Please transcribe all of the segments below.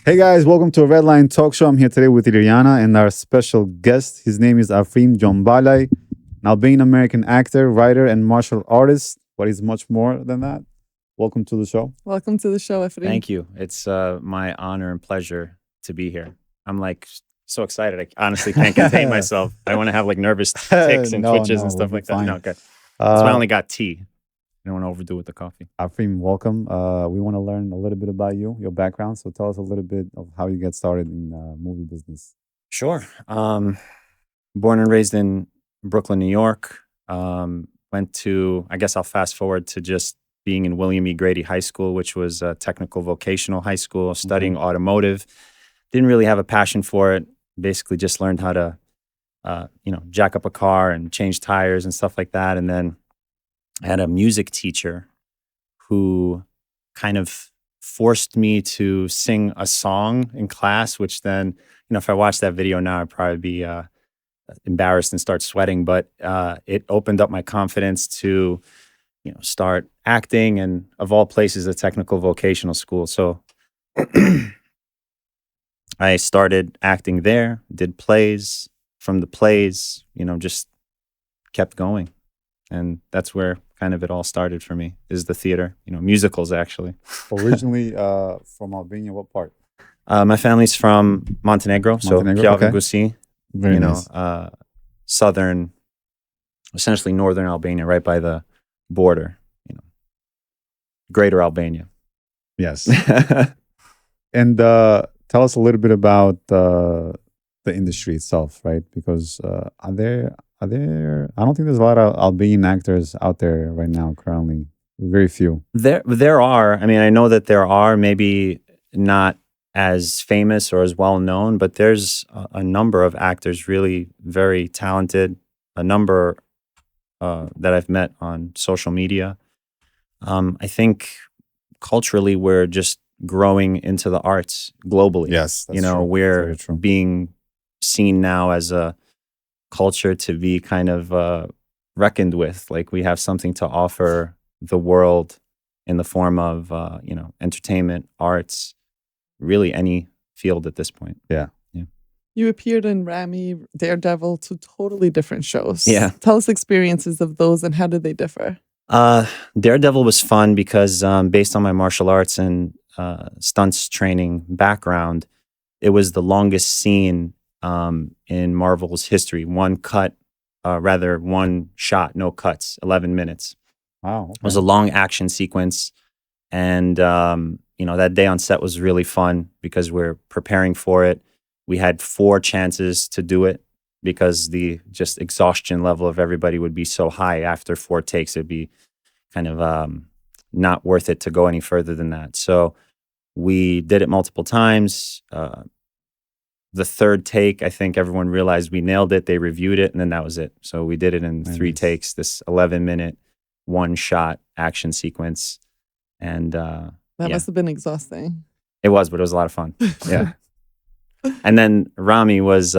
Hey guys, welcome to a Red Line Talk Show. I'm here today with Iriana and our special guest. His name is Afrim Gjonbalaj, an Albanian-American actor, writer, and martial artist, but he's much more than that. Welcome to the show. Welcome to the show, Afrim. Thank you. It's my honor and pleasure to be here. I'm like so excited. I honestly can't contain myself. I want to have like nervous tics and twitches and stuff like that. No, okay. That's why I only got tea. I don't want to overdo with the coffee. Afrim, welcome. We want to learn a little bit about you, your background. So tell us a little bit of how you get started in movie business. Sure. Born and raised in Brooklyn, New York. Went to, I guess I'll fast forward to just being in William E. Grady High School, which was a technical vocational high school, studying automotive. Didn't really have a passion for it. Basically just learned how to, jack up a car and change tires and stuff like that. And then I had a music teacher who kind of forced me to sing a song in class, which then, if I watch that video now, I'd probably be embarrassed and start sweating. But it opened up my confidence to, start acting, and of all places, a technical vocational school. So I started acting there, did plays. From the plays, just kept going. And that's where kind of it all started for me, is the theater, musicals actually. Originally from Albania, what part? My family's from Montenegro, so Kjavargusi, Very nice. southern, essentially northern Albania, right by the border, greater Albania. Yes. And tell us a little bit about the industry itself, right? Because are there? I don't think there's a lot of Albanian actors out there right now. Currently, very few. There are. I mean, I know that there are. Maybe not as famous or as well known, but there's a number of actors really very talented. A number that I've met on social media. I think culturally we're just growing into the arts globally. Yes, that's true. We're being seen now as a culture to be kind of reckoned with. Like, we have something to offer the world in the form of entertainment, arts, really any field at this point. Yeah. You appeared in Ramy, Daredevil, two totally different shows. Yeah. Tell us experiences of those and how do they differ? Daredevil was fun because based on my martial arts and stunts training background, it was the longest scene in Marvel's history. One shot, no cuts, 11 minutes. Wow. Okay. It was a long action sequence. And, that day on set was really fun because we're preparing for it. We had 4 chances to do it because the just exhaustion level of everybody would be so high after 4 takes. It'd be kind of not worth it to go any further than that. So we did it multiple times. The 3rd take, I think everyone realized we nailed it. They reviewed it, and then that was it. So we did it in 3 takes, this 11-minute, one-shot action sequence. And that must have been exhausting. It was, but it was a lot of fun. Yeah. And then Ramy was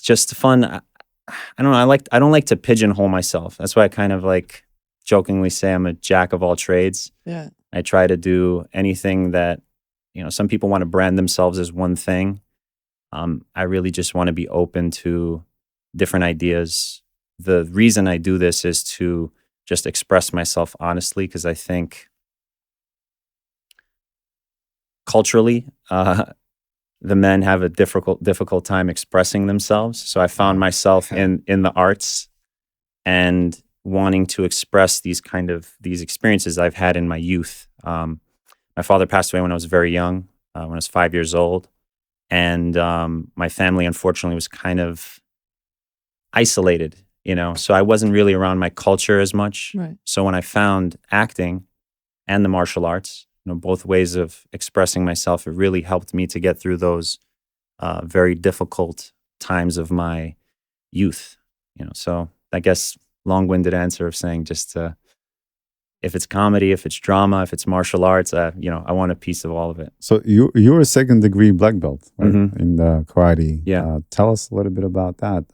just fun. I don't know. I don't like to pigeonhole myself. That's why I kind of like jokingly say I'm a jack of all trades. Yeah. I try to do anything that, some people want to brand themselves as one thing. I really just want to be open to different ideas. The reason I do this is to just express myself honestly, because I think culturally, the men have a difficult time expressing themselves. So I found myself in the arts and wanting to express these experiences I've had in my youth. My father passed away when I was very young, when I was 5 years old. And my family, unfortunately, was kind of isolated, so I wasn't really around my culture as much. Right. So when I found acting and the martial arts, both ways of expressing myself, it really helped me to get through those very difficult times of my youth. So I guess long-winded answer of saying just if it's comedy, if it's drama, if it's martial arts, I want a piece of all of it. So you're a 2nd-degree black belt, right? Mm-hmm. In the karate. Yeah. Tell us a little bit about that.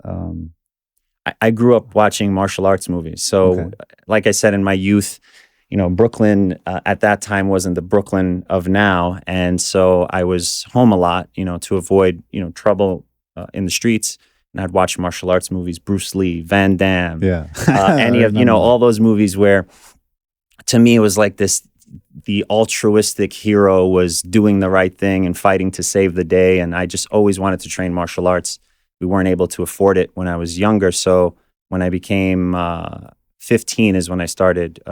I grew up watching martial arts movies. So like I said, in my youth, Brooklyn at that time wasn't the Brooklyn of now. And so I was home a lot, to avoid, trouble in the streets. And I'd watch martial arts movies, Bruce Lee, Van Damme, any of, all those movies where to me it was like the altruistic hero was doing the right thing and fighting to save the day. And I just always wanted to train martial arts. We weren't able to afford it when I was younger. So when I became 15 is when I started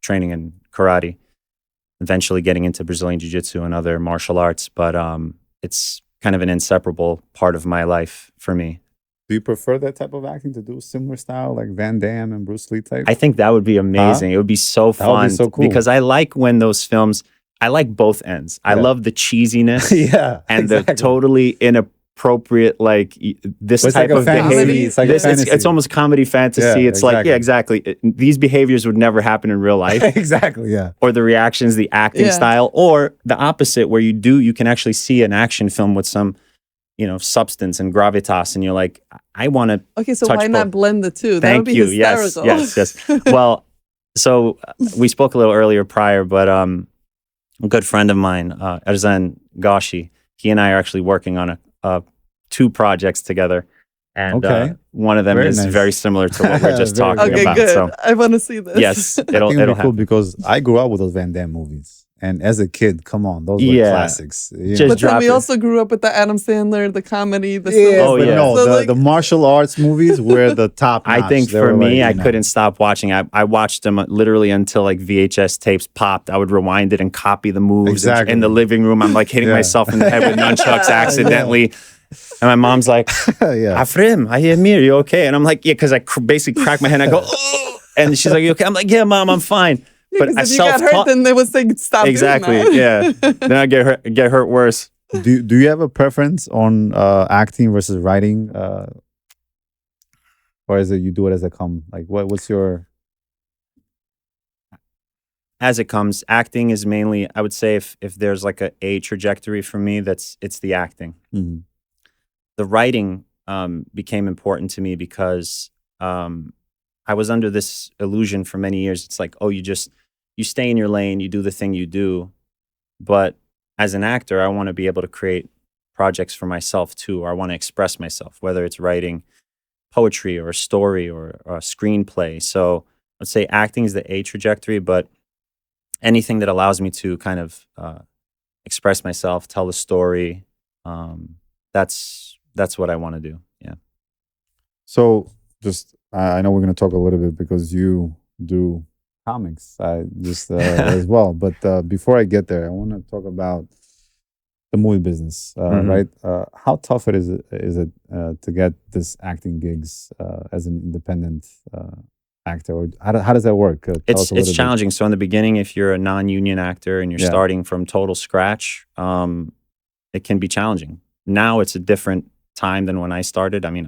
training in karate, eventually getting into Brazilian Jiu-Jitsu and other martial arts. But it's kind of an inseparable part of my life for me. Do you prefer that type of acting, to do similar style like Van Damme and Bruce Lee type? I think that would be amazing. It would be so fun. That would be so cool. Because I like when those films, I like both ends. I love the cheesiness and the totally inappropriate, this type of behavior. It's like it's almost comedy fantasy. It's exactly. These behaviors would never happen in real life. Exactly, yeah. Or the reactions, the acting style, or the opposite, where you can actually see an action film with some substance and gravitas, and you're like, I want to. Okay, so why not blend the two? That would be hysterical. Yes. Well, so we spoke a little earlier prior, but a good friend of mine, Erzan Gashi, he and I are actually working on two projects together, and one of them is very similar to what we're just talking about. Good. So I want to see this. Yes, it'll be happen. cool because I grew up with those Van Damme movies. And as a kid, come on, those were classics. But then we also grew up with the Adam Sandler, the comedy, the the martial arts movies were the top notch. I think for me, I couldn't stop watching. I watched them literally until VHS tapes popped. I would rewind it and copy the moves. In the living room, I'm hitting myself in the head with nunchucks accidentally. And my mom's like, Afrim, I hear me. Are you okay? And I'm like, yeah, because I basically crack my head and I go, oh. And she's like, you okay? I'm like, yeah, Mom, I'm fine. But if you got hurt, then they would say stop doing that. Yeah. Then I get hurt worse. Do you have a preference on acting versus writing, or is it you do it as it comes? What's your? As it comes, acting is mainly. I would say if there's a trajectory for me, it's the acting. Mm-hmm. The writing became important to me because I was under this illusion for many years. It's like, oh, you stay in your lane, you do the thing you do. But as an actor, I want to be able to create projects for myself too, or I want to express myself, whether it's writing poetry or a story or a screenplay. So let's say acting is the A trajectory, but anything that allows me to kind of express myself, tell the story, that's what I want to do. Yeah. So I know we're going to talk a little bit because you do comics as well. But before I get there, I want to talk about the movie business, right? How tough is it to get this acting gigs as an independent actor? Or how does that work? It's challenging. So in the beginning, if you're a non-union actor and you're starting from total scratch, it can be challenging. Now it's a different time than when I started. I mean,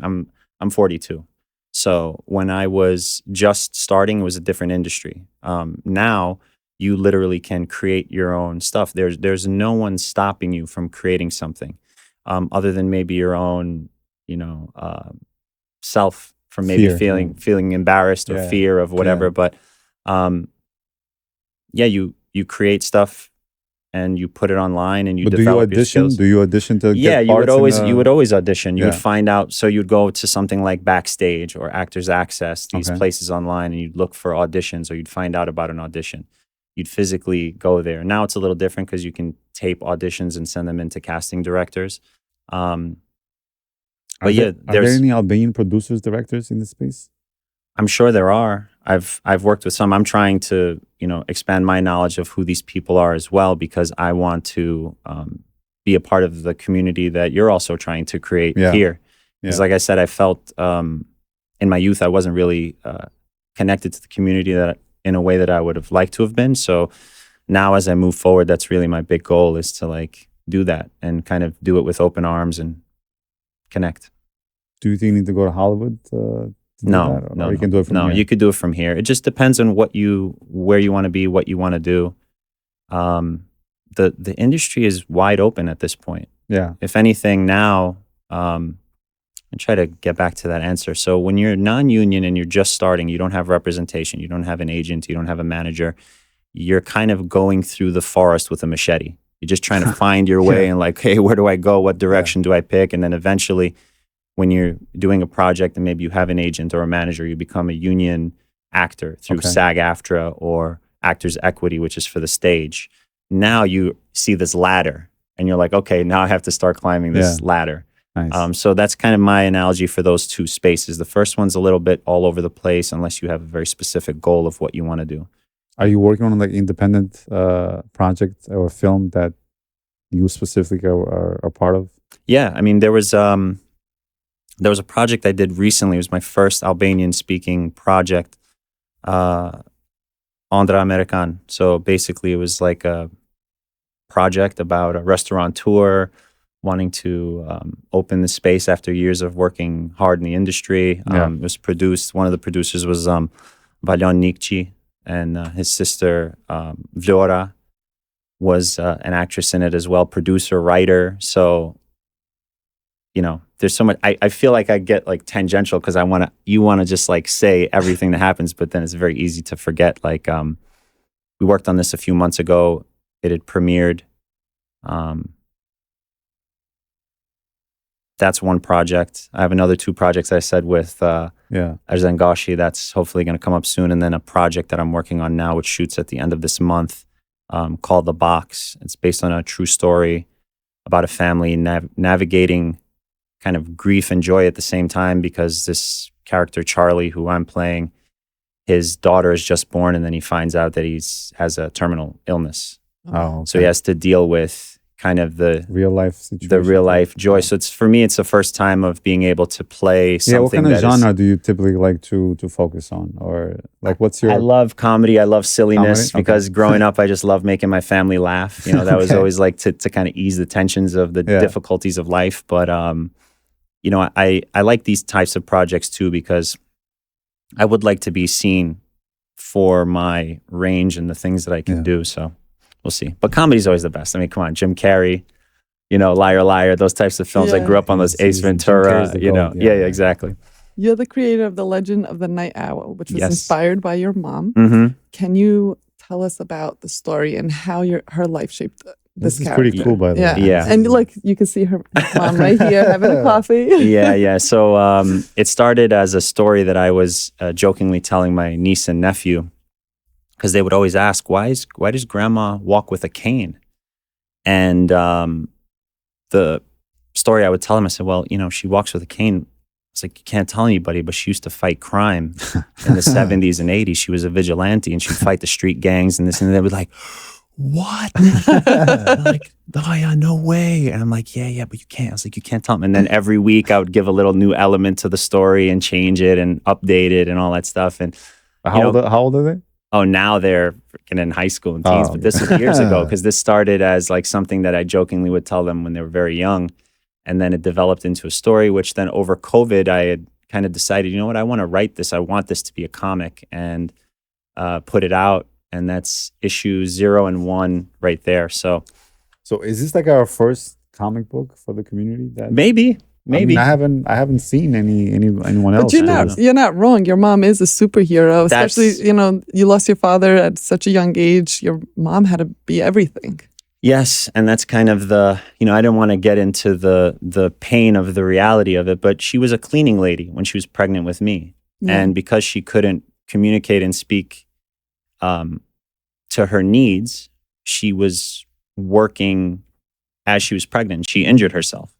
I'm 42. So when I was just starting, it was a different industry. Now you literally can create your own stuff. There's no one stopping you from creating something, other than maybe your own, self from maybe feeling embarrassed or fear of whatever. But you create stuff and you put it online and you develop your skills. Do you audition to get you parts would always audition. You would find out. So you'd go to something like Backstage or Actors Access, these places online, and you'd look for auditions, or you'd find out about an audition. You'd physically go there. Now it's a little different because you can tape auditions and send them into casting directors. Are there any Albanian producers, directors in this space? I'm sure there are. I've worked with some. I'm trying to, expand my knowledge of who these people are as well, because I want to be a part of the community that you're also trying to create here. Because like I said, I felt in my youth, I wasn't really connected to the community that in a way that I would have liked to have been. So now as I move forward, that's really my big goal, is to do that and kind of do it with open arms and connect. Do you think you need to go to Hollywood? No, you can do it from here. You could do it from here. It just depends on where you want to be, what you want to do. The industry is wide open at this point. Yeah. If anything now, I try to get back to that answer. So when you're non-union and you're just starting, you don't have representation, you don't have an agent, you don't have a manager. you're kind of going through the forest with a machete. You're just trying to find your way and like, hey, where do I go? What direction do I pick? And then eventually, when you're doing a project and maybe you have an agent or a manager, you become a union actor through SAG-AFTRA or Actors Equity, which is for the stage. Now you see this ladder and you're like, okay, now I have to start climbing this ladder. Nice. So that's kind of my analogy for those two spaces. The first one's a little bit all over the place unless you have a very specific goal of what you want to do. Are you working on like independent project or film that you specifically are part of? Yeah, I mean, there was a project I did recently. It was my first Albanian-speaking project, Albanian-American. So basically, it was like a project about a restaurateur wanting to open the space after years of working hard in the industry. It was produced. One of the producers was Valjan Nikci, and his sister Vlora was an actress in it as well, producer, writer. So, you know, there's so much. I feel like I get like tangential because you want to just like say everything that happens, but then it's very easy to forget. Like, we worked on this a few months ago. It had premiered. That's one project. I have another 2 projects I said with Erzen Gashi. That's hopefully going to come up soon. And then a project that I'm working on now, which shoots at the end of this month, called The Box. It's based on a true story about a family navigating kind of grief and joy at the same time, because this character, Charlie, who I'm playing, his daughter is just born, and then he finds out that has a terminal illness. Oh, okay. So he has to deal with kind of the real life situation. The real life joy. So for me, it's the first time of being able to play something. What kind of genre do you typically like to focus on, or like what's your? I love comedy. I love silliness because growing up, I just love making my family laugh. You know, that was always like to kind of ease the tensions of the difficulties of life. But you know, I like these types of projects too because I would like to be seen for my range and the things that I can do. So. We'll see. But comedy's always the best. I mean, come on, Jim Carrey, you know, Liar Liar, those types of films. I grew up on those, Ace Ventura, you know. Yeah, exactly. You're the creator of The Legend of the Night Owl, which was inspired by your mom. Mm-hmm. Can you tell us about the story and how her life shaped this character? This is pretty cool, by the way. Yeah. And like, you can see her mom right here having a coffee. Yeah. So it started as a story that I was jokingly telling my niece and nephew, because they would always ask, why does grandma walk with a cane? And the story I would tell them, I said, well, you know, she walks with a cane. It's like, you can't tell anybody, but she used to fight crime in the 70s and 80s. She was a vigilante and she'd fight the street gangs and this, and they would like, what? Like, oh yeah, no way. And I'm like, yeah, but you can't. I was like, you can't tell them. And then every week I would give a little new element to the story and change it and update it and all that stuff. And how old are they? Oh, now they're freaking in high school and teens, but this was years ago because this started as like something that I jokingly would tell them when they were very young. And then it developed into a story, which then over COVID, I had kind of decided, you know what, I want to write this. I want this to be a comic and put it out. And that's issue 0 and 1 right there. So is this like our first comic book for the community? Maybe. I mean, I haven't seen anyone else. But you're not wrong. Your mom is a superhero, especially, you know, you lost your father at such a young age. Your mom had to be everything. Yes, and that's kind of the, you know, I didn't want to get into the pain of the reality of it, but she was a cleaning lady when she was pregnant with me. Yeah. And because she couldn't communicate and speak to her needs, she was working as she was pregnant. She injured herself.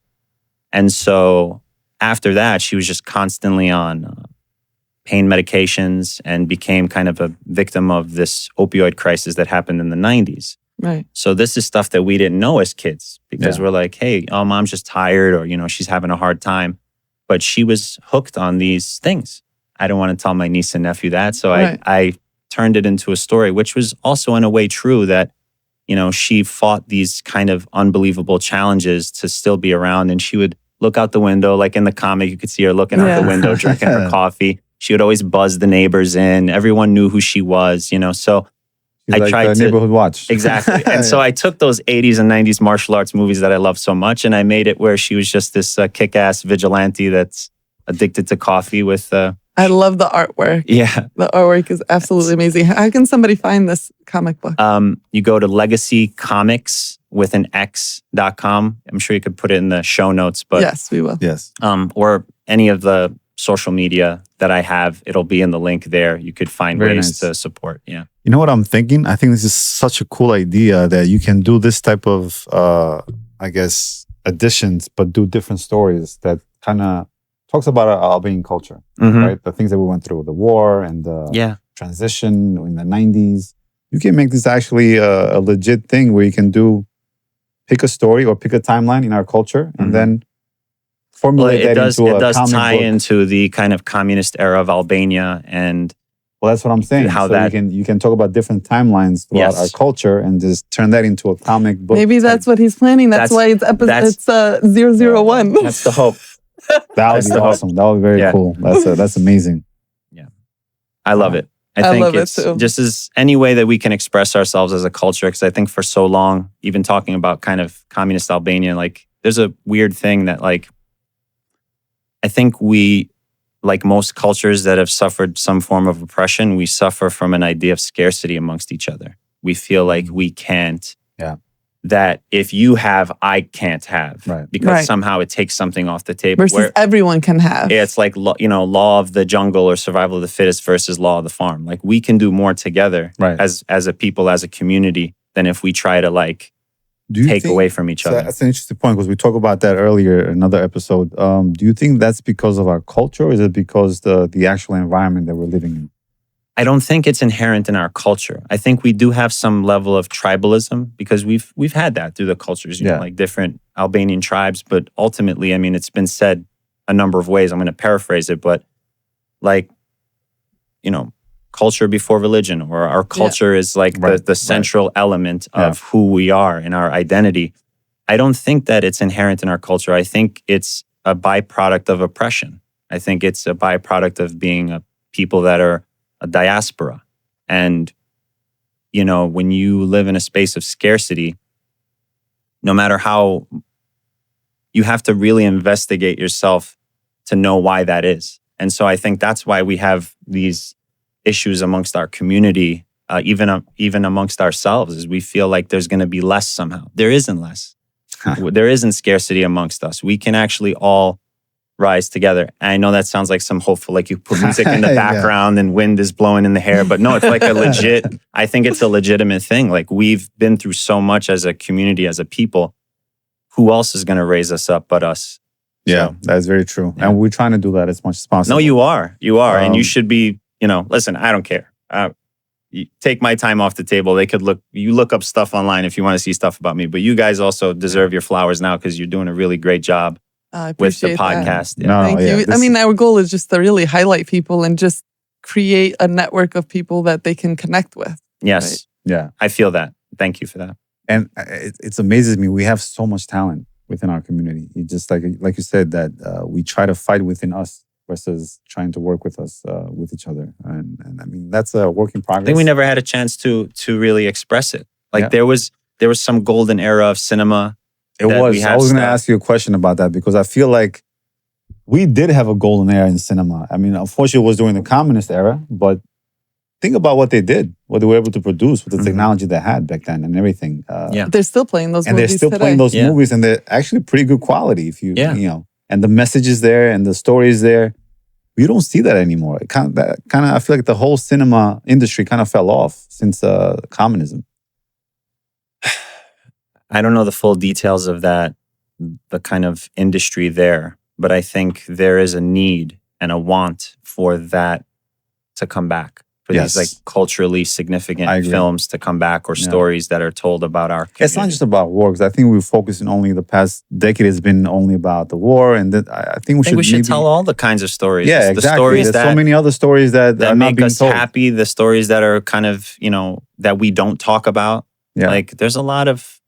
And so after that, she was just constantly on pain medications and became kind of a victim of this opioid crisis that happened in the 90s. Right. So this is stuff that we didn't know as kids because we're like, hey, oh, mom's just tired, or, you know, she's having a hard time. But she was hooked on these things. I don't want to tell my niece and nephew that. So I turned it into a story, which was also in a way true that, you know, she fought these kind of unbelievable challenges to still be around. And she would look out the window, like in the comic, you could see her looking out the window, drinking her coffee. She would always buzz the neighbors in. Everyone knew who she was, you know. So I tried to neighborhood watch. Exactly. And so I took those 80s and 90s martial arts movies that I love so much, and I made it where she was just this kick-ass vigilante that's addicted to coffee with I I love the artwork. Yeah. The artwork is absolutely amazing. How can somebody find this comic book? You go to Legacy Comix with an X.com. I'm sure you could put it in the show notes, but yes, we will. Yes. Or any of the social media that I have, it'll be in the link there. You could find Very ways nice. to support. Yeah. You know what I'm thinking? I think this is such a cool idea that you can do this type of, I guess, additions, but do different stories that kind of talks about our Albanian culture, right? The things that we went through, the war and the transition in the 90s. You can make this actually a legit thing where you can pick a story or pick a timeline in our culture and then formulate that into a comic book. It does tie into the kind of communist era of Albania and... Well, that's what I'm saying. How so that you can talk about different timelines throughout our culture and just turn that into a comic book. Maybe that's what he's planning. That's why it's 001. That's the hope. That would be awesome. That would be very cool. That's amazing. Yeah, I love it. I think it's just as any way that we can express ourselves as a culture. Because I think for so long, even talking about kind of communist Albania, like there's a weird thing that like I think we. Like most cultures that have suffered some form of oppression, we suffer from an idea of scarcity amongst each other. We feel like we can't, that if you have, I can't have. Right. Because somehow it takes something off the table. Versus everyone can have. It's like, law of the jungle or survival of the fittest versus law of the farm. Like we can do more together as a people, as a community, than if we try to like, take away from each other. That's an interesting point because we talked about that earlier in another episode. Do you think that's because of our culture or is it because the actual environment that we're living in? I don't think it's inherent in our culture. I think we do have some level of tribalism because we've had that through the cultures, you know, like different Albanian tribes. But ultimately, I mean, it's been said a number of ways. I'm going to paraphrase it, but like, you know, culture before religion, or our culture is like the central element of who we are and our identity. I don't think that it's inherent in our culture. I think it's a byproduct of oppression. I think it's a byproduct of being a people that are a diaspora. And, you know, when you live in a space of scarcity, no matter how, you have to really investigate yourself to know why that is. And so I think that's why we have these issues amongst our community, even amongst ourselves, is we feel like there's going to be less somehow. There isn't less. There isn't scarcity amongst us. We can actually all rise together. And I know that sounds like some hopeful, like you put music in the background and wind is blowing in the hair, but no, it's like a legit, I think it's a legitimate thing. Like we've been through so much as a community, as a people. Who else is going to raise us up but us? Yeah, so, that is very true. And we're trying to do that as much as possible. No, you are. And you should be, you know, listen, I don't care. You take my time off the table. You look up stuff online if you want to see stuff about me, but you guys also deserve your flowers now because you're doing a really great job with the podcast. Yeah. No, thank you. I mean, our goal is just to really highlight people and just create a network of people that they can connect with. Yes. Right? Yeah. I feel that. Thank you for that. And it amazes me. We have so much talent within our community. You just like you said, that we try to fight within us versus trying to work with us, with each other. And I mean, that's a work in progress. I think we never had a chance to really express it. Like there was some golden era of cinema. I was going to ask you a question about that because I feel like we did have a golden era in cinema. I mean, unfortunately, it was during the communist era, but think about what they did, what they were able to produce with the technology they had back then and everything. They're still playing those movies. And they're still playing those movies, and they're actually pretty good quality if you know. And the message is there and the story is there. You don't see that anymore. I feel like the whole cinema industry kind of fell off since communism. I don't know the full details of that, the kind of industry there, but I think there is a need and a want for that to come back. For these like culturally significant films to come back, or stories that are told about our community. It's not just about war, because I think we're focusing only the past decade has been only about the war, and I think we should tell all the kinds of stories. Yeah, the exactly. Stories There's so many other stories that are make not being us told. happy. The stories that are kind of, you know, that we don't talk about. Yeah. Like there's a lot of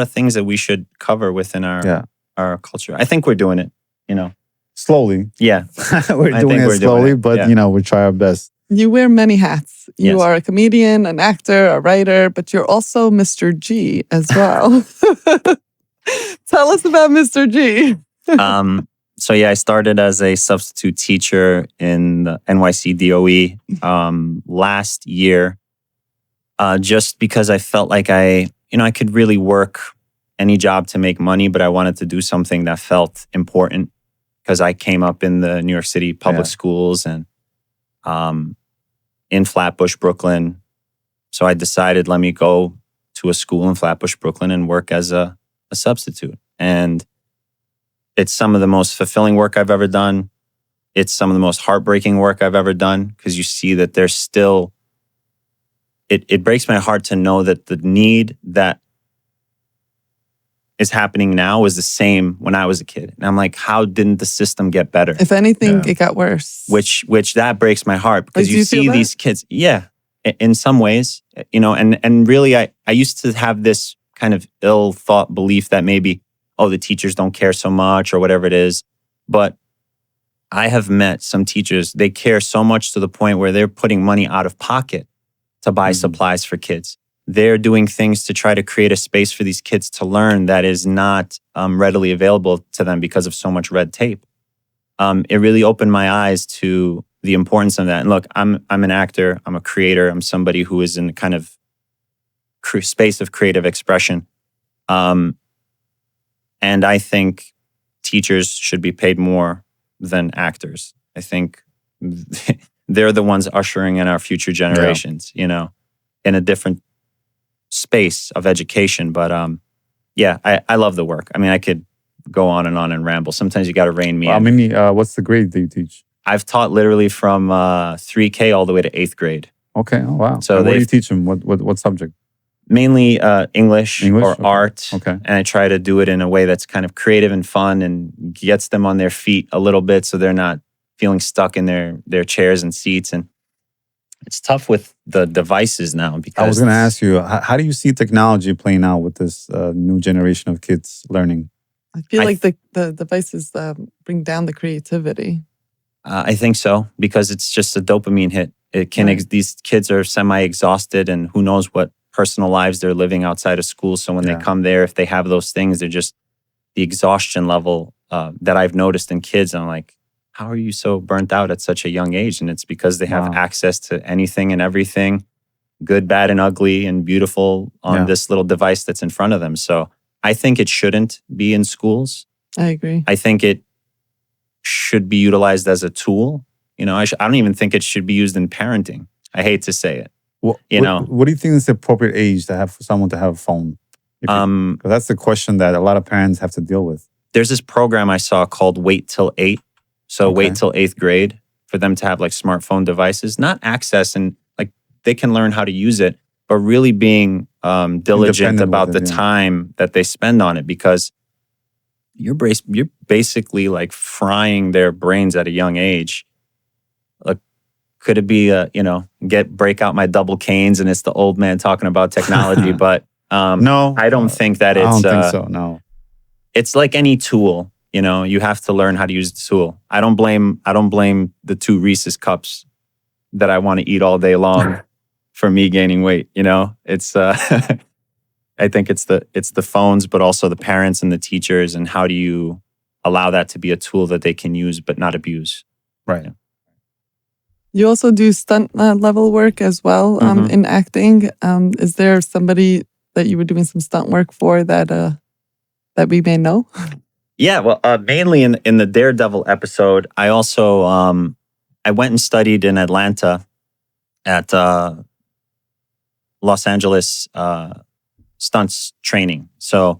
things that we should cover within our culture. I think we're doing it, you know. Slowly. Yeah. we're doing it slowly, but you know, we try our best. You wear many hats. You are a comedian, an actor, a writer, but you're also Mr. G as well. Tell us about Mr. G. So yeah, I started as a substitute teacher in the NYC DOE last year, just because I felt like I could really work any job to make money, but I wanted to do something that felt important because I came up in the New York City public schools and in Flatbush, Brooklyn. So I decided, let me go to a school in Flatbush, Brooklyn and work as a substitute. And it's some of the most fulfilling work I've ever done. It's some of the most heartbreaking work I've ever done because you see that there's still, it breaks my heart to know that the need that is happening now was the same when I was a kid. And I'm like, how didn't the system get better? If anything, it got worse. Which that breaks my heart because Like, you see these kids, in some ways, and really I used to have this kind of ill thought belief that maybe, the teachers don't care so much or whatever it is. But I have met some teachers, they care so much to the point where they're putting money out of pocket to buy supplies for kids. They're doing things to try to create a space for these kids to learn that is not readily available to them because of so much red tape. It really opened my eyes to the importance of that. And look, I'm an actor, I'm a creator, I'm somebody who is in the kind of space of creative expression. And I think teachers should be paid more than actors. I think they're the ones ushering in our future generations, in a different space of education. But I love the work. I mean, I could go on and ramble. Sometimes you got to rein me in. What's the grade that you teach? I've taught literally from 3K all the way to 8th grade. Okay. Oh, wow. So what do you teach them? What subject? Mainly English or okay. art. Okay. And I try to do it in a way that's kind of creative and fun and gets them on their feet a little bit so they're not feeling stuck in their chairs and seats. And it's tough with the devices now because... I was going to ask you, how do you see technology playing out with this new generation of kids learning? I feel like the devices bring down the creativity. I think so, because it's just a dopamine hit. It can these kids are semi-exhausted and who knows what personal lives they're living outside of school. So when they come there, if they have those things, they're just the exhaustion level that I've noticed in kids. I'm like, how are you so burnt out at such a young age? And it's because they have access to anything and everything, good, bad, and ugly and beautiful on this little device that's in front of them. So I think it shouldn't be in schools. I agree. I think it should be utilized as a tool. I don't even think it should be used in parenting. I hate to say it. What do you think is the appropriate age to have for someone to have a phone? Because that's the question that a lot of parents have to deal with. There's this program I saw called Wait Till 8. So wait till 8th grade for them to have like smartphone devices, not access and like they can learn how to use it, but really being diligent about the time that they spend on it, because you're basically like frying their brains at a young age. Like, could it be break out my double canes and it's the old man talking about technology? But no, I don't think that it's. I don't think so. No, it's like any tool. You have to learn how to use the tool. I don't blame the 2 Reese's cups that I want to eat all day long for me gaining weight. It's I think it's the phones, but also the parents and the teachers, and how do you allow that to be a tool that they can use but not abuse? Right. You also do stunt level work as well in acting. Is there somebody that you were doing some stunt work for that we may know? Yeah, well, mainly in the Daredevil episode, I also I went and studied in Atlanta at Los Angeles stunts training. So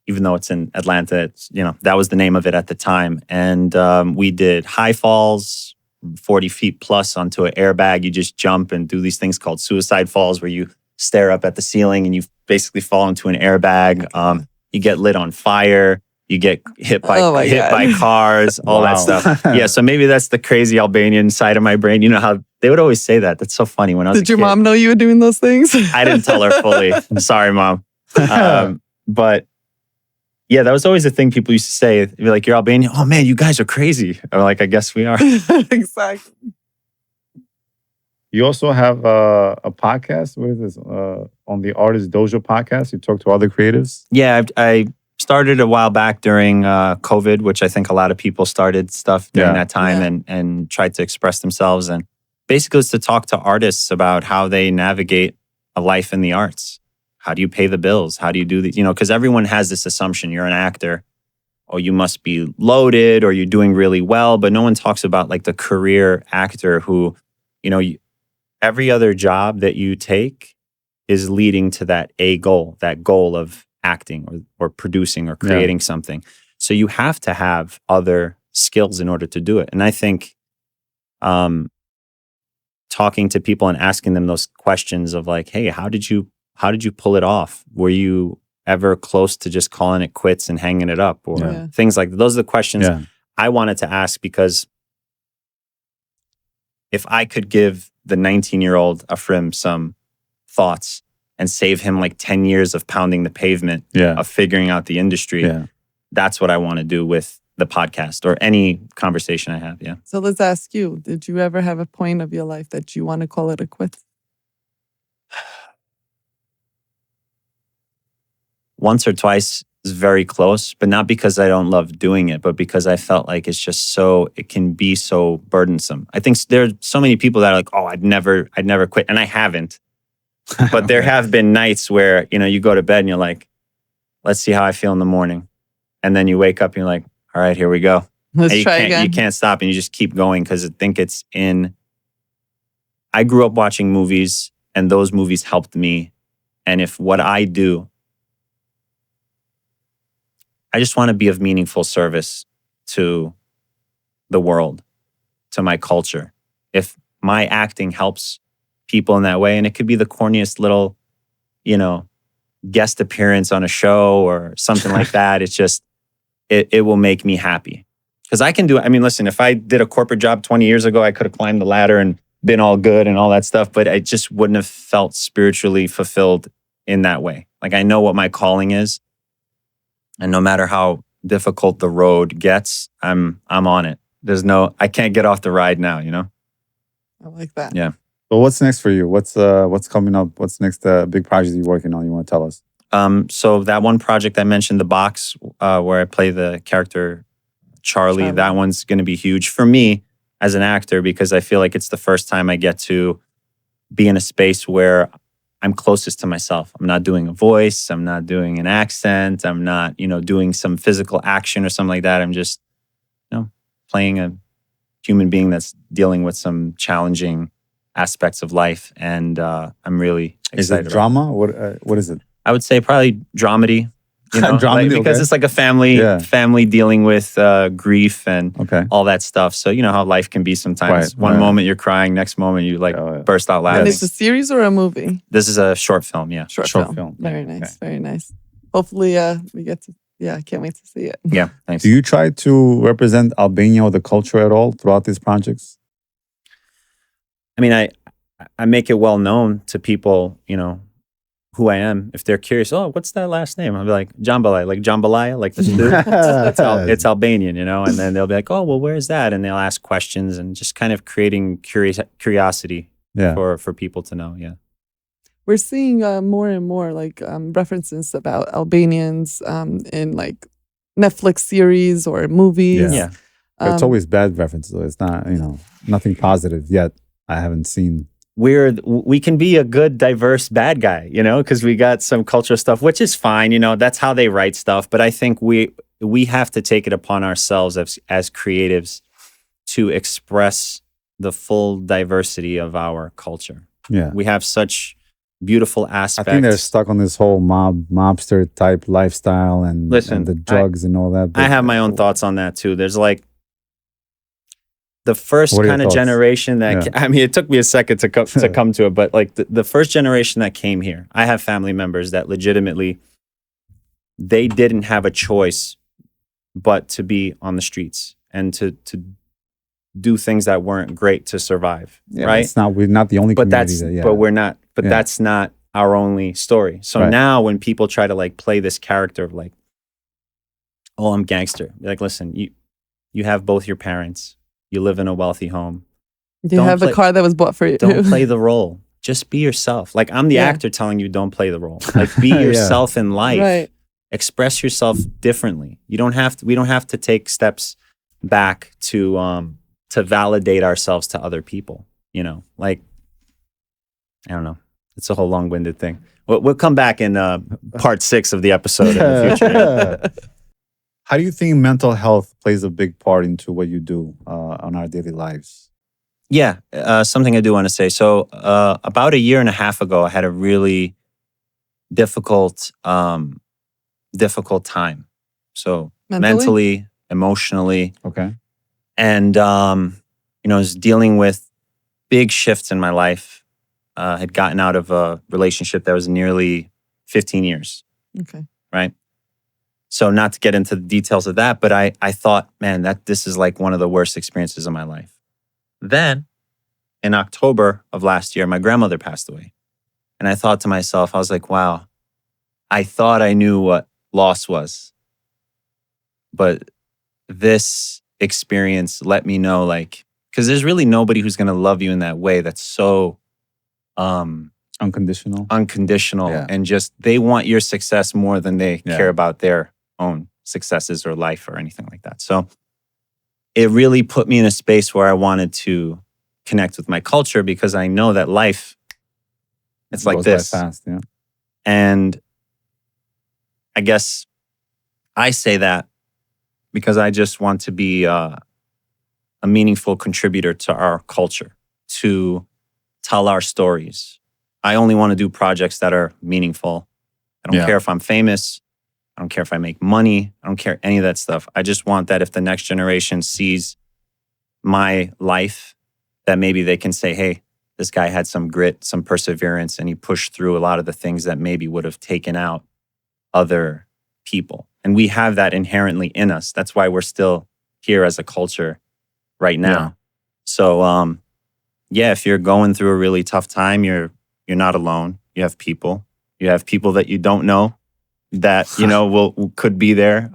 even though it's in Atlanta, it's, that was the name of it at the time. And we did high falls, 40 feet plus onto an airbag. You just jump and do these things called suicide falls, where you stare up at the ceiling and you basically fall into an airbag. You get lit on fire. You get hit by cars, all that stuff. Yeah, so maybe that's the crazy Albanian side of my brain. You know how they would always say that. That's so funny when I was a kid. Did your mom know you were doing those things? I didn't tell her fully. Sorry, Mom. But yeah, that was always the thing people used to say. They'd be like, "You're Albanian? Oh man, you guys are crazy." I'm like, I guess we are. Exactly. You also have a podcast. What is this? On the Artist Dojo podcast, you talk to other creatives? Yeah, I Started a while back during COVID, which I think a lot of people started stuff during that time and tried to express themselves. And basically it's to talk to artists about how they navigate a life in the arts. How do you pay the bills? How do you do these? You know, because everyone has this assumption, you're an actor, or you must be loaded, or you're doing really well. But no one talks about like the career actor who, you know, every other job that you take is leading to that goal of acting or producing or creating something. So you have to have other skills in order to do it. And I think talking to people and asking them those questions of like, hey, how did you pull it off? Were you ever close to just calling it quits and hanging it up, or things like that? Those are the questions I wanted to ask, because if I could give the 19-year-old Afrim some thoughts and save him like 10 years of pounding the pavement, of figuring out the industry, that's what I want to do with the podcast or any conversation I have. Yeah. So let's ask you, did you ever have a point of your life that you want to call it a quit? Once or twice is very close, but not because I don't love doing it, but because I felt like it's just it can be so burdensome. I think there are so many people that are like, oh, I'd never quit. And I haven't. But there have been nights where, you know, you go to bed and you're like, let's see how I feel in the morning. And then you wake up and you're like, all right, here we go. Let's try again. You can't stop, and you just keep going, because I think I grew up watching movies, and those movies helped me. And if what I do, I just want to be of meaningful service to the world, to my culture. If my acting helps people in that way, and it could be the corniest little, you know, guest appearance on a show or something like that, it's just, it will make me happy. Because I can do it. I mean, listen, if I did a corporate job 20 years ago, I could have climbed the ladder and been all good and all that stuff, but I just wouldn't have felt spiritually fulfilled in that way. Like, I know what my calling is. And no matter how difficult the road gets, I'm on it. I can't get off the ride now, you know? I like that. Yeah. Well, what's next for you? What's coming up? What's next big project you're working on? You want to tell us? So that one project I mentioned, The Box, where I play the character Charlie, that one's going to be huge for me as an actor, because I feel like it's the first time I get to be in a space where I'm closest to myself. I'm not doing a voice. I'm not doing an accent. I'm not, you know, doing some physical action or something like that. I'm just, you know, playing a human being that's dealing with some challenging aspects of life. And I'm really excited. Is it drama? What is it? I would say probably dramedy. You know, because it's like a family dealing with grief and all that stuff. So you know how life can be sometimes. One moment you're crying, next moment you burst out laughing. And it's a series or a movie? This is a short film, Short film. Very nice, very nice. Hopefully we get to, I can't wait to see it. Yeah, thanks. Do you try to represent Albania or the culture at all throughout these projects? I mean, I make it well known to people, you know, who I am. If they're curious, oh, what's that last name? I'll be like, Gjonbalaj, like jambalaya, like the stew. It's Albanian, you know? And then they'll be like, oh, well, where's that? And they'll ask questions and just kind of creating curiosity for people to know, We're seeing more and more like references about Albanians in like Netflix series or movies. Yeah. It's always bad references. It's not, you know, nothing positive yet. I haven't seen. We can be a good, diverse bad guy, you know, because we got some cultural stuff, which is fine, you know, that's how they write stuff. But I think we have to take it upon ourselves as creatives to express the full diversity of our culture. Yeah. We have such beautiful aspects. I think they're stuck on this whole mobster type lifestyle and the drugs and all that. I have my own thoughts on that too. There's like, the first kind of generation that, I mean, it took me a second to come to it, but like the first generation that came here, I have family members that legitimately, they didn't have a choice but to be on the streets and to do things that weren't great to survive, right? We're not the only community that's not our only story. So now when people try to like play this character of like, oh, I'm gangster. Like, listen, you have both your parents. You live in a wealthy home. You have a car that was bought for you. Don't play the role. Just be yourself. Like, I'm the actor telling you don't play the role. Like, be yourself in life. Right. express yourself differently. We don't have to take steps back to validate ourselves to other people. You know, like, I don't know. It's a whole long-winded thing. We'll come back in part 6 of the episode in the future. How do you think mental health plays a big part into what you do on our daily lives? Yeah, something I do want to say. So about a year and a half ago, I had a really difficult time. So mentally, emotionally. Okay. And, I was dealing with big shifts in my life. Had gotten out of a relationship that was nearly 15 years. Okay. Right? So not to get into the details of that, but I thought, man, that this is like one of the worst experiences of my life. Then, in October of last year, my grandmother passed away. And I thought to myself, I was like, wow, I thought I knew what loss was. But this experience let me know, like, because there's really nobody who's going to love you in that way that's so unconditional. Yeah. And just, they want your success more than they care about their own successes or life or anything like that. So it really put me in a space where I wanted to connect with my culture, because I know that life, it's like this. Fast, yeah. And I guess I say that because I just want to be a meaningful contributor to our culture, to tell our stories. I only want to do projects that are meaningful. I don't care if I'm famous. I don't care if I make money. I don't care any of that stuff. I just want that if the next generation sees my life, that maybe they can say, hey, this guy had some grit, some perseverance, and he pushed through a lot of the things that maybe would have taken out other people. And we have that inherently in us. That's why we're still here as a culture right now. Yeah. So, if you're going through a really tough time, you're not alone. You have people. You have people that you don't know that, could be there.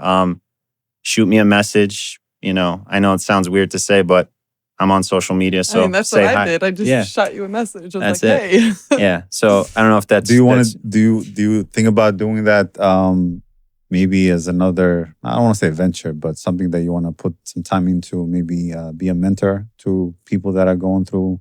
Shoot me a message. I know it sounds weird to say, but I'm on social media, so that's say what I hi. did. I just shot you a message. I was That's like, hey. Yeah. So I don't know if that's. Do you think about doing that? Maybe as another, I don't want to say venture, but something that you want to put some time into. Maybe be a mentor to people that are going through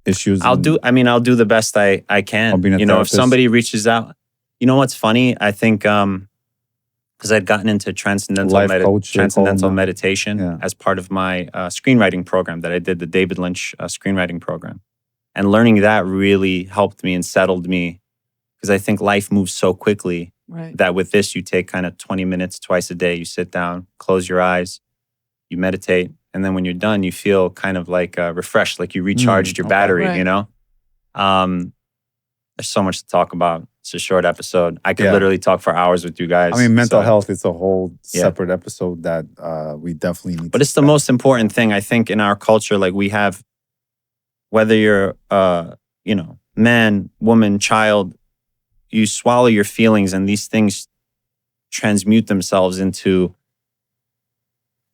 issues. I'll do the best I can. If somebody reaches out, what's funny? I think because I'd gotten into transcendental meditation as part of my screenwriting program that I did, the David Lynch screenwriting program. And learning that really helped me and settled me, because I think life moves so quickly that with this, you take kind of 20 minutes twice a day. You sit down, close your eyes, you meditate. And then when you're done, you feel kind of like refreshed, like you recharged your battery, There's so much to talk about. It's a short episode. I could literally talk for hours with you guys. I mean, mental health is a whole separate episode that we definitely need. But it's the most important thing, I think, in our culture. Like, we have, whether you're, man, woman, child, you swallow your feelings, and these things transmute themselves into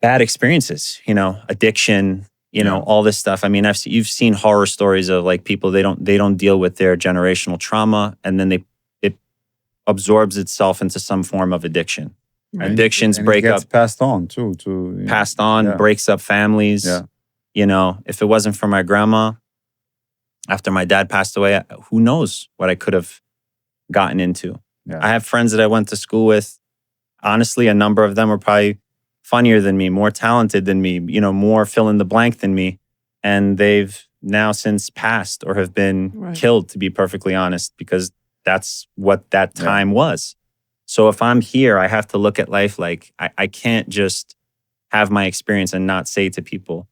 bad experiences. Addiction. All this stuff. I mean, you've seen horror stories of like people, they don't deal with their generational trauma, and then it absorbs itself into some form of addiction. Right. Addictions break up. Passed on too. Passed on, breaks up families. Yeah. If it wasn't for my grandma, after my dad passed away, who knows what I could have gotten into. Yeah. I have friends that I went to school with. Honestly, a number of them are probably funnier than me, more talented than me, more fill in the blank than me. And they've now since passed or have been killed, to be perfectly honest, because that's what that time was. So if I'm here, I have to look at life like I can't just have my experience and not say to people,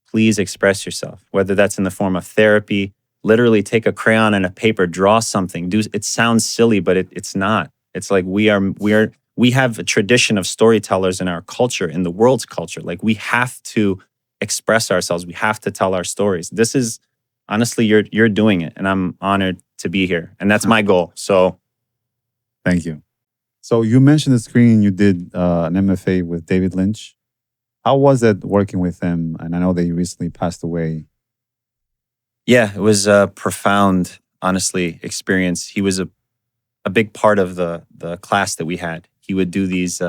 please express yourself, whether that's in the form of therapy, literally take a crayon and a paper, draw something. It sounds silly, but it's not. It's like we have a tradition of storytellers in our culture, in the world's culture. Like, we have to express ourselves. We have to tell our stories. This is, honestly, you're doing it, and I'm honored to be here. And that's my goal. So thank you. So you mentioned the screening you did an MFA with David Lynch. How was it working with him? And I know that he recently passed away. Yeah, it was a profound, honestly, experience. He was a a big part of the class that we had. He would do these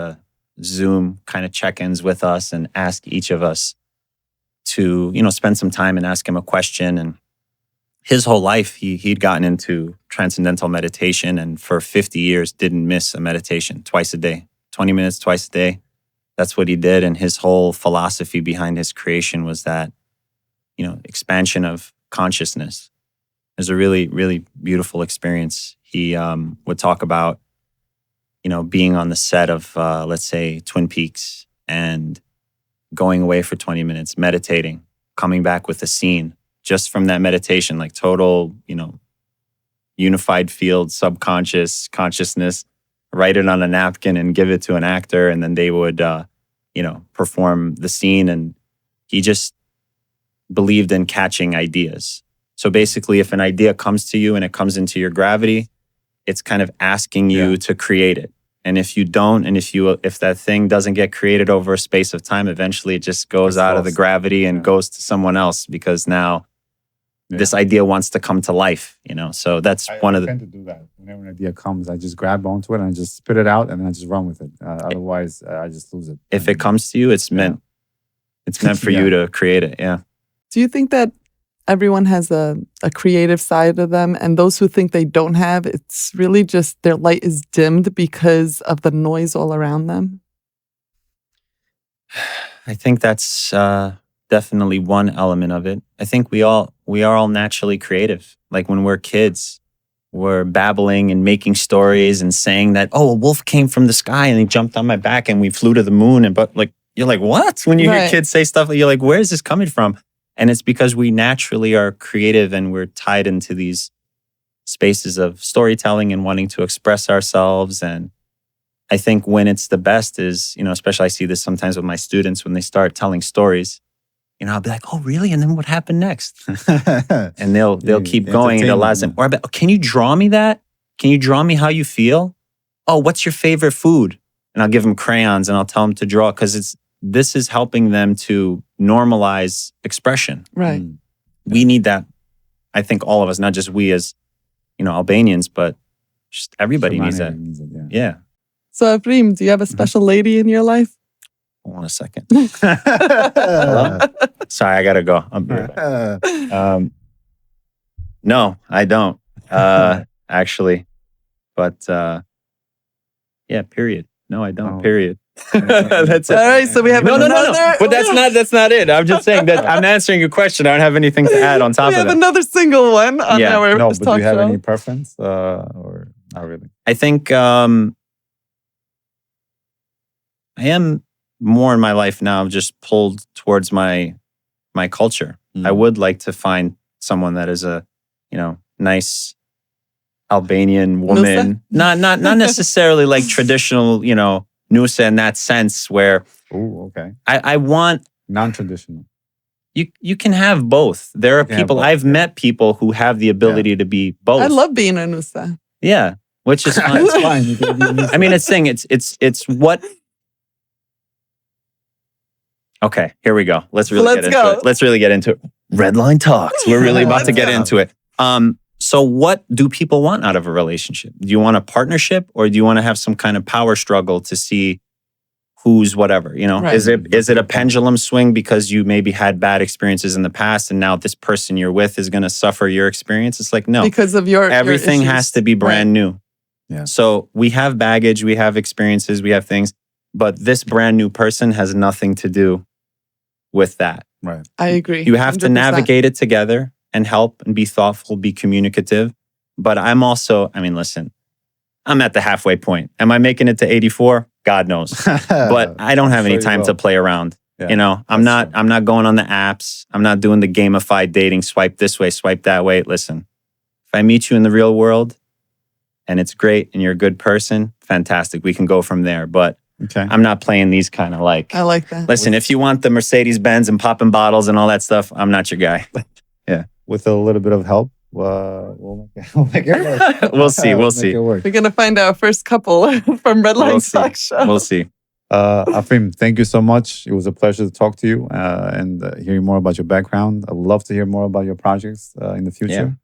Zoom kind of check-ins with us and ask each of us to, spend some time and ask him a question. And his whole life, he'd gotten into transcendental meditation, and for 50 years didn't miss a meditation twice a day, 20 minutes twice a day. That's what he did. And his whole philosophy behind his creation was that, expansion of consciousness. It was a really, really beautiful experience. He would talk about, being on the set of, let's say, Twin Peaks and going away for 20 minutes, meditating, coming back with a scene just from that meditation, like total, unified field, subconscious consciousness, write it on a napkin and give it to an actor. And then they would, perform the scene. And he just believed in catching ideas. So basically, if an idea comes to you and it comes into your gravity, it's kind of asking you to create it. And if you don't, and if that thing doesn't get created over a space of time, eventually it just goes out of the gravity and goes to someone else, because now this idea wants to come to life, So that's one of the... I tend to do that. Whenever an idea comes, I just grab onto it and I just spit it out and then I just run with it. Otherwise, I just lose it. If it comes to you, it's meant. It's meant for you to create it. Yeah. Do you think that everyone has a creative side of them, and those who think they don't have, it's really just their light is dimmed because of the noise all around them? I think that's definitely one element of it. I think we are all naturally creative. Like when we're kids, we're babbling and making stories and saying that, a wolf came from the sky and he jumped on my back and we flew to the moon. You're like, what? When you hear kids say stuff, you're like, where is this coming from? And it's because we naturally are creative and we're tied into these spaces of storytelling and wanting to express ourselves. And I think when it's the best is, especially I see this sometimes with my students when they start telling stories, I'll be like, oh, really? And then what happened next? And they'll keep going and it allows them. Or I'll be, can you draw me that? Can you draw me how you feel? Oh, what's your favorite food? And I'll give them crayons and I'll tell them to draw, because this is helping them to normalize expression. Right. We need that. I think all of us, not just we as, Albanians, but just everybody needs that. Yeah. So Afrim, do you have a special lady in your life? Hold on a second. Hello? Sorry, I gotta go. I'll be right back. No, I don't. Actually. But period. No, I don't. Period. That's it. All right, so we have another. No. But that's not it. I'm just saying that I'm answering your question. I don't have anything to add on top of that. We have another single one on our No, but do you have show. any preference or not really? I think I am more in my life now just pulled towards my culture. I would like to find someone that is a, nice Albanian woman. Not necessarily like traditional, Nusa in that sense, where I want non-traditional. You can have both. There are people, I've met people who have the ability to be both. I love being a Nusa. Yeah, which is fine. It's fine. I mean, it's what. Okay, here we go. Let's really get into it. Red line talks. We're really about to get into it. So what do people want out of a relationship? Do you want a partnership, or do you want to have some kind of power struggle to see who's whatever? Right. Is it a pendulum swing because you maybe had bad experiences in the past and now this person you're with is going to suffer your experience? It's like, no. Because of everything your has to be brand new. Yeah. So we have baggage, we have experiences, we have things, but this brand new person has nothing to do with that. Right. I agree. You have 100%. to navigate it together and help and be thoughtful, be communicative. But I'm also, listen, I'm at the halfway point. Am I making it to 84? God knows. But I don't have any time to play around. Yeah, I'm not going on the apps. I'm not doing the gamified dating, swipe this way, swipe that way. Listen, if I meet you in the real world and it's great and you're a good person, fantastic. We can go from there. But I'm not playing these kind of like... I like that. Listen, if you want the Mercedes-Benz and popping bottles and all that stuff, I'm not your guy. Yeah. With a little bit of help, we'll make it work. We'll see. We're going to find our first couple from Red Line Talk Show. We'll see. Afrim, thank you so much. It was a pleasure to talk to you and hearing more about your background. I'd love to hear more about your projects in the future.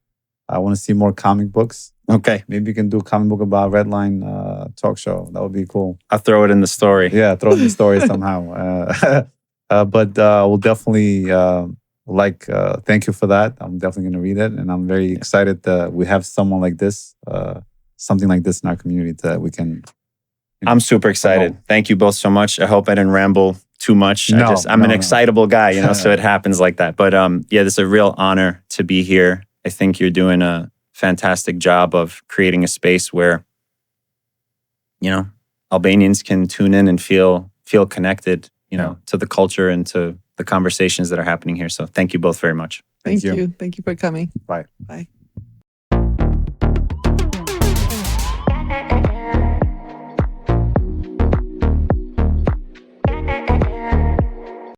I want to see more comic books. Okay. Maybe you can do a comic book about Redline talk show. That would be cool. I'll throw it in the story. Yeah, throw in the story somehow. But we'll definitely thank you for that. I'm definitely going to read it, and I'm very excited that we have someone like this, something like this in our community that we can. I'm super excited. Thank you both so much. I hope I didn't ramble too much. I'm an excitable guy, so it happens like that. But yeah, this is a real honor to be here. I think you're doing a fantastic job of creating a space where, Albanians can tune in and feel connected, to the culture and to the conversations that are happening here. So thank you both very much. Thank you. Thank you for coming. Bye. Bye.